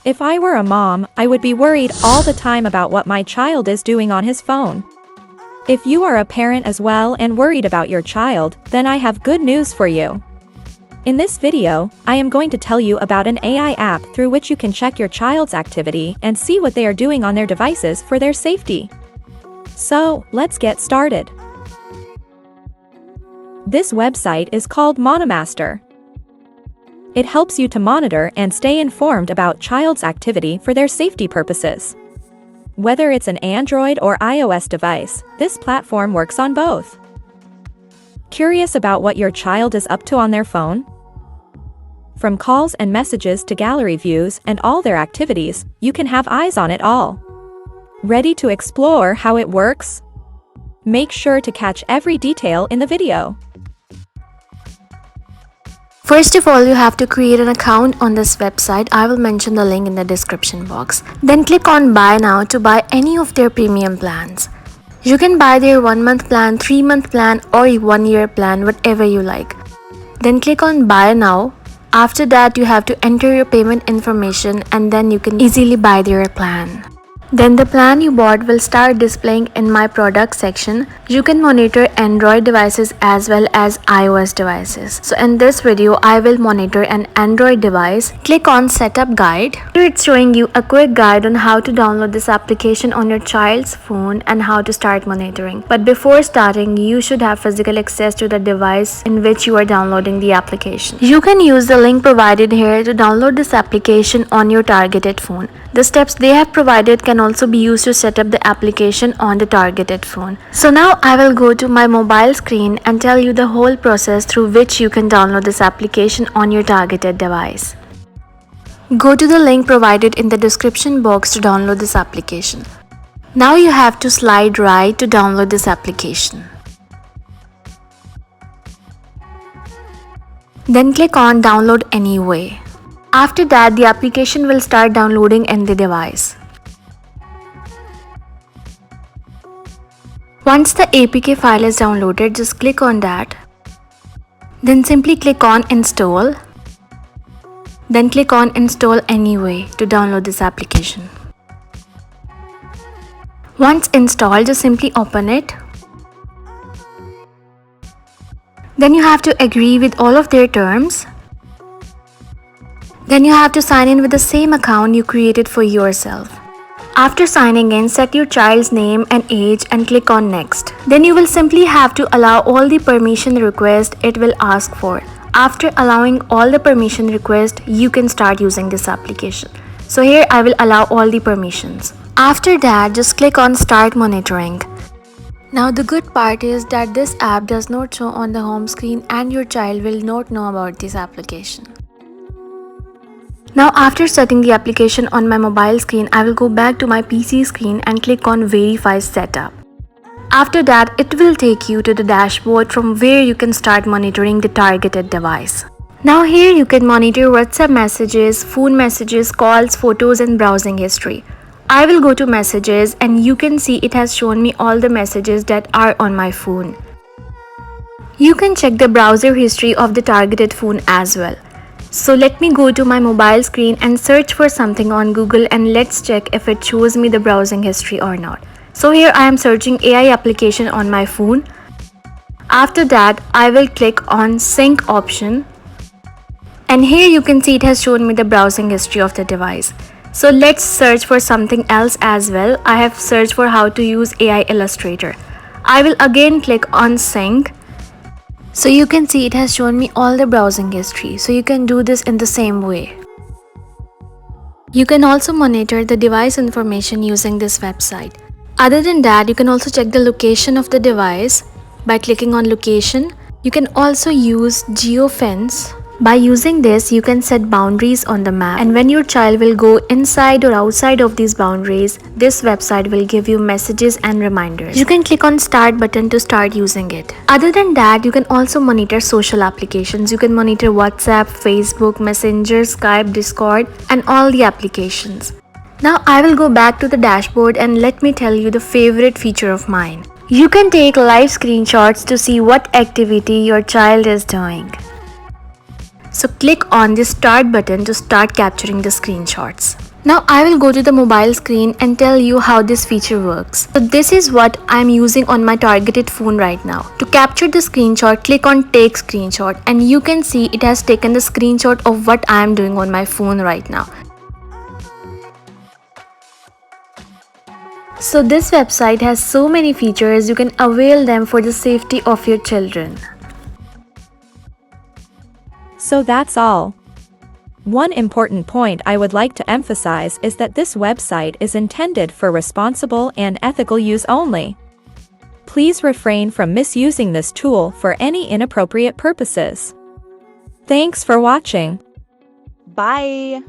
If I were a mom, I would be worried all the time about what my child is doing on his phone. If you are a parent as well and worried about your child, then I have good news for you. In this video, I am going to tell you about an AI app through which you can check your child's activity and see what they are doing on their devices for their safety. So, let's get started. This website is called MoniMaster. It helps you to monitor and stay informed about child's activity for their safety purposes. Whether it's an Android or iOS device, this platform works on both. Curious about what your child is up to on their phone? From calls and messages to gallery views and all their activities, you can have eyes on it all. Ready to explore how it works? Make sure to catch every detail in the video. First of all, you have to create an account on this website. I will mention the link in the description box. Then click on Buy Now to buy any of their premium plans. You can buy their 1-month plan, 3-month plan or 1-year plan, whatever you like. Then click on Buy Now. After that, you have to enter your payment information and then you can easily buy their plan. Then the plan you bought will start displaying in My Product section. You can monitor Android devices as well as iOS devices. So in this video, I will monitor an Android device. Click on Setup Guide. Here it's showing you a quick guide on how to download this application on your child's phone and how to start monitoring. But before starting, you should have physical access to the device in which you are downloading the application. You can use the link provided here to download this application on your targeted phone. The steps they have provided can also be used to set up the application on the targeted phone. So now I will go to my mobile screen and tell you the whole process through which you can download this application on your targeted device. Go to the link provided in the description box to download this application. Now you have to slide right to download this application. Then click on Download Anyway. After that, the application will start downloading in the device. Once the APK file is downloaded, just click on that. Then simply click on Install. Then click on Install Anyway to download this application. Once installed, just simply open it. Then you have to agree with all of their terms. Then you have to sign in with the same account you created for yourself. After signing in, set your child's name and age and click on Next. Then you will simply have to allow all the permission requests it will ask for. After allowing all the permission requests, you can start using this application. So here I will allow all the permissions. After that, just click on Start Monitoring. Now the good part is that this app does not show on the home screen and your child will not know about this application. Now after setting the application on my mobile screen, I will go back to my PC screen and click on Verify Setup. After that, it will take you to the dashboard from where you can start monitoring the targeted device. Now here you can monitor WhatsApp messages, phone messages, calls, photos and browsing history. I will go to messages and you can see it has shown me all the messages that are on my phone. You can check the browser history of the targeted phone as well. So let me go to my mobile screen and search for something on Google and let's check if it shows me the browsing history or not. So here I am searching AI application on my phone. After that, I will click on Sync option. And here you can see it has shown me the browsing history of the device. So let's search for something else as well. I have searched for how to use AI Illustrator. I will again click on Sync. So you can see it has shown me all the browsing history. So you can do this in the same way. You can also monitor the device information using this website. Other than that, you can also check the location of the device by clicking on Location. You can also use geofence. By using this, you can set boundaries on the map, and when your child will go inside or outside of these boundaries, this website will give you messages and reminders. You can click on Start button to start using it. Other than that, you can also monitor social applications. You can monitor WhatsApp, Facebook, Messenger, Skype, Discord, and all the applications. Now I will go back to the dashboard and let me tell you the favorite feature of mine. You can take live screenshots to see what activity your child is doing. So click on the start button to start capturing the screenshots. Now I will go to the mobile screen and tell you how this feature works. So this is what I am using on my targeted phone right now. To capture the screenshot, click on take screenshot and you can see it has taken the screenshot of what I am doing on my phone right now. So this website has so many features, you can avail them for the safety of your children. So that's all. One important point I would like to emphasize is that this website is intended for responsible and ethical use only. Please refrain from misusing this tool for any inappropriate purposes. Thanks for watching. Bye!